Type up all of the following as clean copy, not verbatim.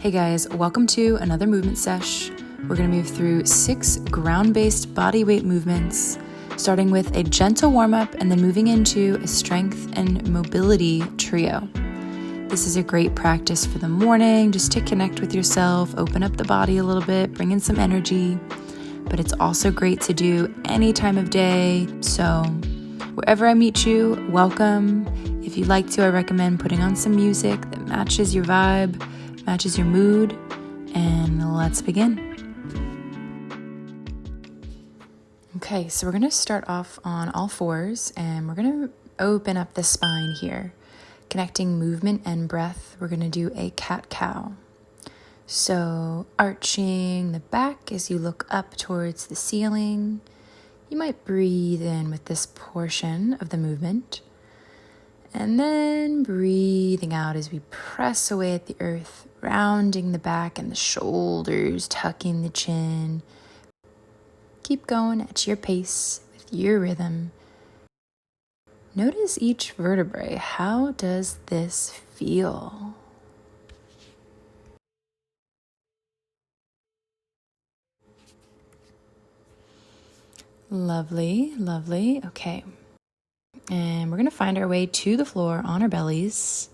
Hey guys, welcome to another movement sesh. We're going to move through 6 ground-based body weight movements, starting with a gentle warm-up and then moving into a strength and mobility trio. This is a great practice for the morning, just to connect with yourself, open up the body a little bit, bring in some energy. But it's also great to do any time of day. So wherever I meet you, welcome. If you'd like to, I recommend putting on some music that matches your vibe, matches your mood, and let's begin. Okay, so we're going to start off on all fours, and we're going to open up the spine here, connecting movement and breath. We're going to do a cat-cow. So arching the back as you look up towards the ceiling. You might breathe in with this portion of the movement. And then breathing out as we press away at the earth, rounding the back and the shoulders, tucking the chin. Keep going at your pace with your rhythm. Notice each vertebrae. How does this feel? Lovely, lovely. Okay. And we're going to find our way to the floor on our bellies.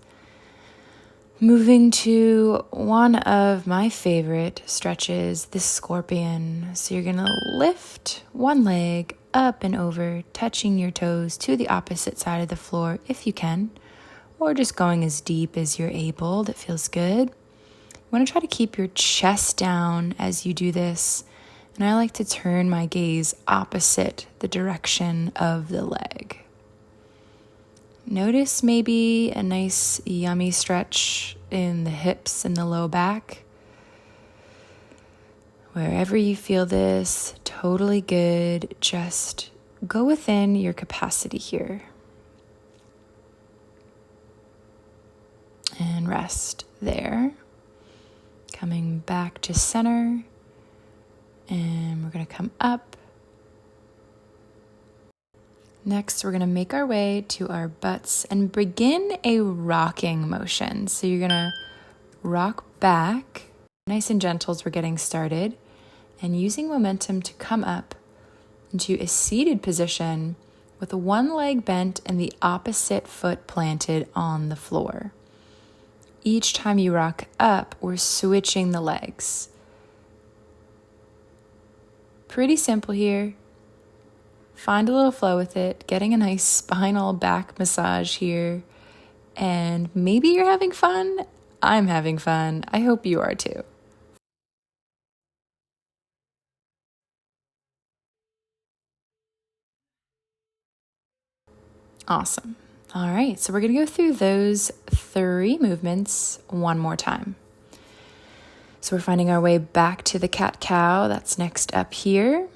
Moving to one of my favorite stretches, the scorpion. So you're going to lift one leg up and over, touching your toes to the opposite side of the floor if you can, or just going as deep as you're able. That feels good. You want to try to keep your chest down as you do this. And I like to turn my gaze opposite the direction of the leg. Notice maybe a nice yummy stretch in the hips and the low back. Wherever you feel this, totally good. Just go within your capacity here. And rest there. Coming back to center. And we're going to come up. Next, we're going to make our way to our butts and begin a rocking motion. So you're going to rock back, nice and gentle as we're getting started, and using momentum to come up into a seated position with one leg bent and the opposite foot planted on the floor. Each time you rock up, we're switching the legs. Pretty simple here. Find a little flow with it, getting a nice spinal back massage here. And maybe you're having fun. I'm having fun. I hope you are too. Awesome. All right, so we're going to go through those 3 movements one more time. So we're finding our way back to the cat-cow. That's next up here.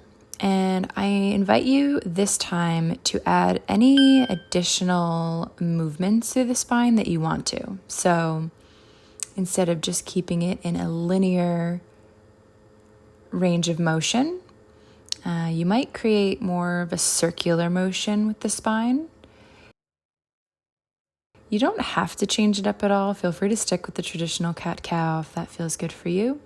And I invite you this time to add any additional movements through the spine that you want to. So instead of just keeping it in a linear range of motion, you might create more of a circular motion with the spine. You don't have to change it up at all. Feel free to stick with the traditional cat-cow if that feels good for you.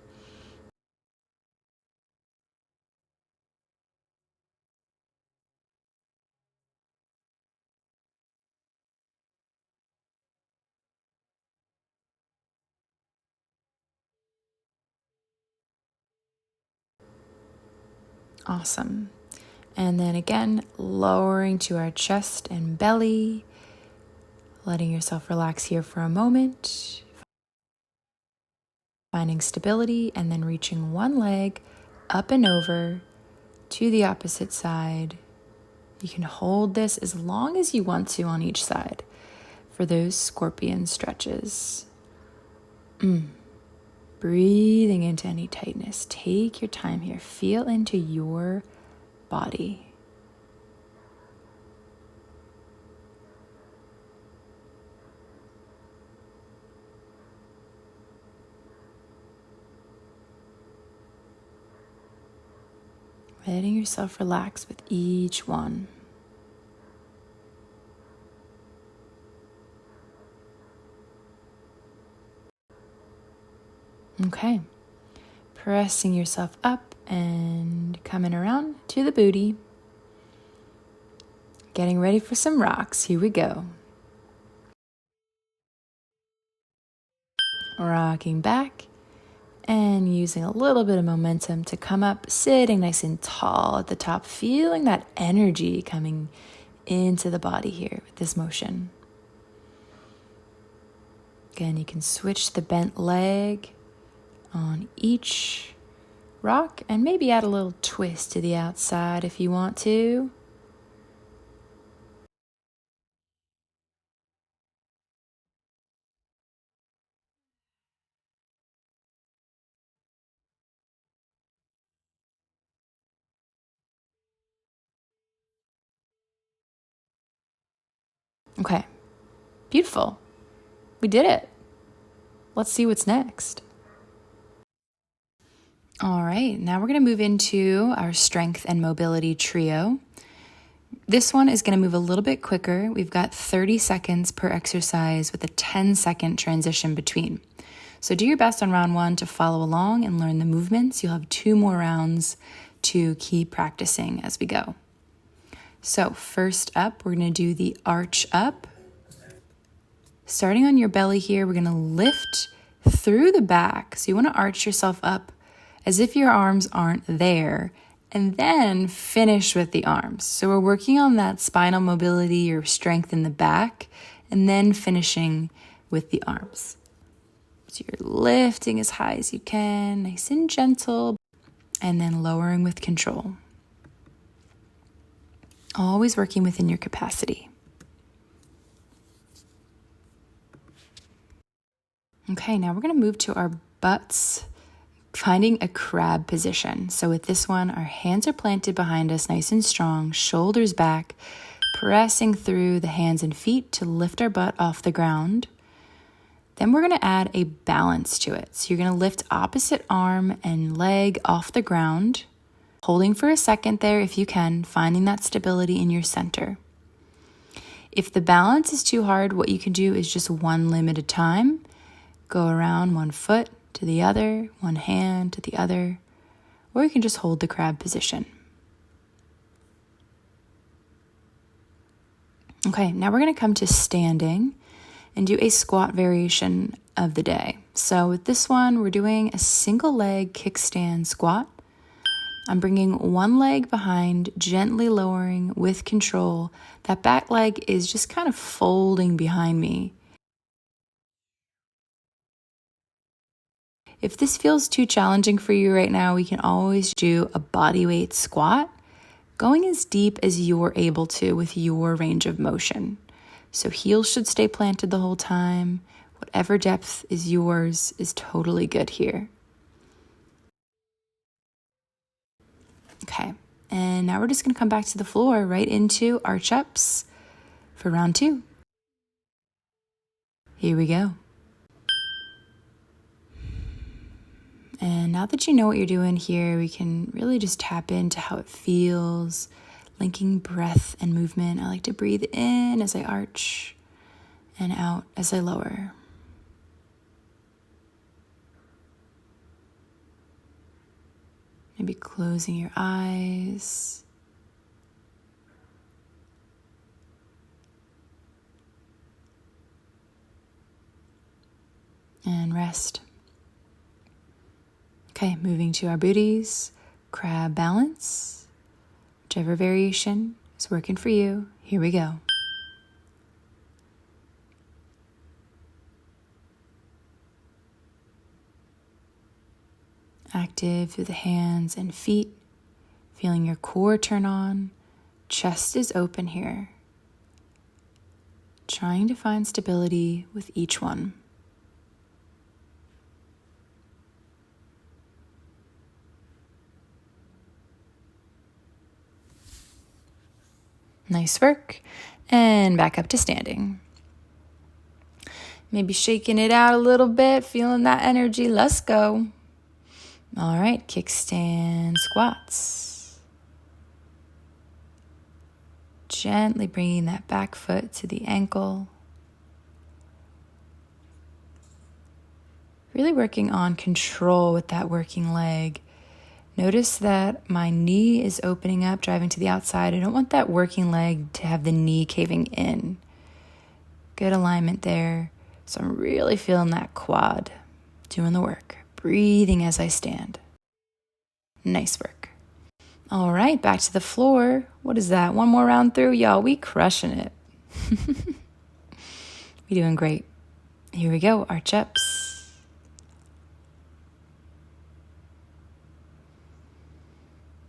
Awesome. And then again, lowering to our chest and belly, letting yourself relax here for a moment, finding stability, and then reaching one leg up and over to the opposite side. You can hold this as long as you want to on each side for those scorpion stretches. Breathing into any tightness. Take your time here. Feel into your body. Letting yourself relax with each one. Okay. Pressing yourself up and coming around to the booty. Getting ready for some rocks. Here we go. Rocking back and using a little bit of momentum to come up, sitting nice and tall at the top, feeling that energy coming into the body here with this motion. Again, you can switch the bent leg on each rock and maybe add a little twist to the outside if you want to. Okay, beautiful. We did it. Let's see what's next. All right, now we're going to move into our strength and mobility trio. This one is going to move a little bit quicker. We've got 30 seconds per exercise with a 10-second transition between. So do your best on round 1 to follow along and learn the movements. You'll have 2 more rounds to keep practicing as we go. So first up, we're going to do the arch up. Starting on your belly here, we're going to lift through the back. So you want to arch yourself up as if your arms aren't there, and then finish with the arms. So we're working on that spinal mobility or strength in the back, and then finishing with the arms. So you're lifting as high as you can, nice and gentle, and then lowering with control. Always working within your capacity. Okay, now we're going to move to our butts, finding a crab position. So with this one, our hands are planted behind us nice and strong, shoulders back, pressing through the hands and feet to lift our butt off the ground. Then we're going to add a balance to it. So you're going to lift opposite arm and leg off the ground, holding for a second there if you can, finding that stability in your center. If the balance is too hard, what you can do is just one limb at a time. Go around one foot to the other, one hand to the other, or you can just hold the crab position. Okay, now we're going to come to standing and do a squat variation of the day. So with this one, we're doing a single leg kickstand squat. I'm bringing one leg behind, gently lowering with control. That back leg is just kind of folding behind me. If this feels too challenging for you right now, we can always do a bodyweight squat, going as deep as you're able to with your range of motion. So heels should stay planted the whole time. Whatever depth is yours is totally good here. Okay, and now we're just going to come back to the floor right into arch ups for round 2. Here we go. And now that you know what you're doing here, we can really just tap into how it feels, linking breath and movement. I like to breathe in as I arch and out as I lower. Maybe closing your eyes. And rest. Okay, moving to our booties, crab balance, whichever variation is working for you. Here we go. Active through the hands and feet, feeling your core turn on, chest is open here. Trying to find stability with each one. Nice work. And back up to standing. Maybe shaking it out a little bit, feeling that energy. Let's go. All right, kickstand squats. Gently bringing that back foot to the ankle. Really working on control with that working leg. Notice that my knee is opening up, driving to the outside. I don't want that working leg to have the knee caving in. Good alignment there. So I'm really feeling that quad, doing the work, breathing as I stand. Nice work. All right, back to the floor. What is that? One more round through? Y'all, we crushing it. We doing great. Here we go, arch ups.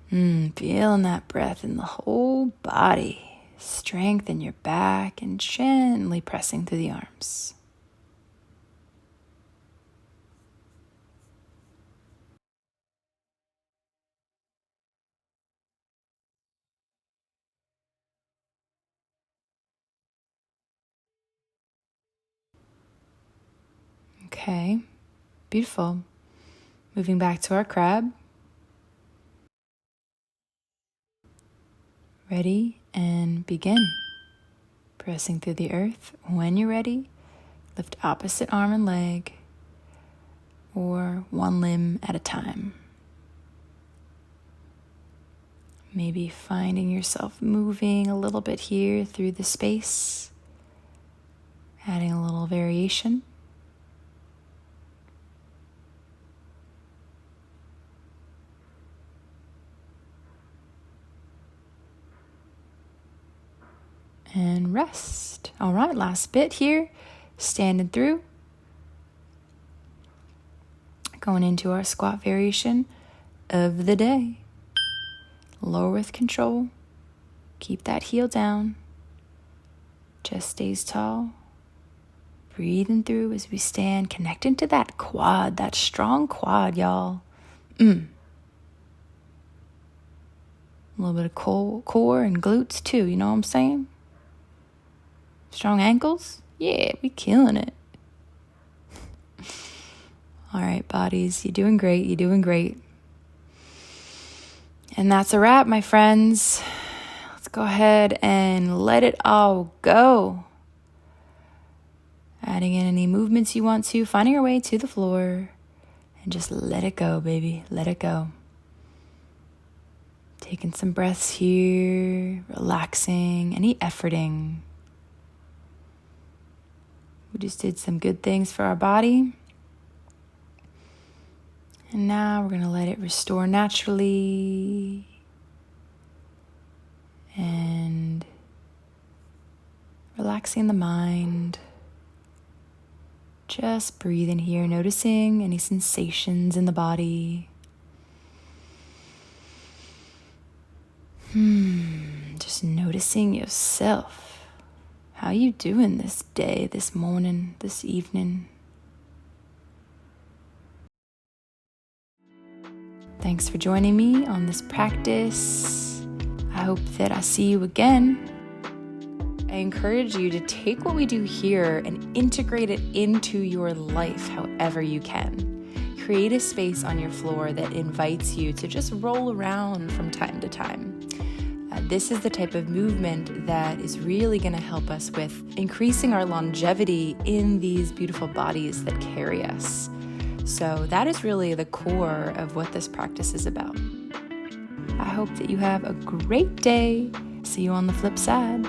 Feeling that breath in the whole body. Strength in your back and gently pressing through the arms. Okay, beautiful. Moving back to our crab. Ready and begin. Pressing through the earth. When you're ready, lift opposite arm and leg, or one limb at a time. Maybe finding yourself moving a little bit here through the space, adding a little variation. And rest. All right, last bit here. Standing through. Going into our squat variation of the day. Lower with control. Keep that heel down. Chest stays tall. Breathing through as we stand, connecting to that quad, that strong quad, y'all. A little bit of core and glutes too, you know what I'm saying? Strong ankles? Yeah, we killing it. All right, bodies, you're doing great. You're doing great. And that's a wrap, my friends. Let's go ahead and let it all go. Adding in any movements you want to, finding your way to the floor, and just let it go, baby. Let it go. Taking some breaths here, relaxing, any efforting. We just did some good things for our body. And now we're going to let it restore naturally. And relaxing the mind. Just breathing here, noticing any sensations in the body. Just noticing yourself. How you doing this day, this morning, this evening? Thanks for joining me on this practice. I hope that I see you again. I encourage you to take what we do here and integrate it into your life however you can. Create a space on your floor that invites you to just roll around from time to time. This is the type of movement that is really going to help us with increasing our longevity in these beautiful bodies that carry us. So that is really the core of what this practice is about. I hope that you have a great day. See you on the flip side.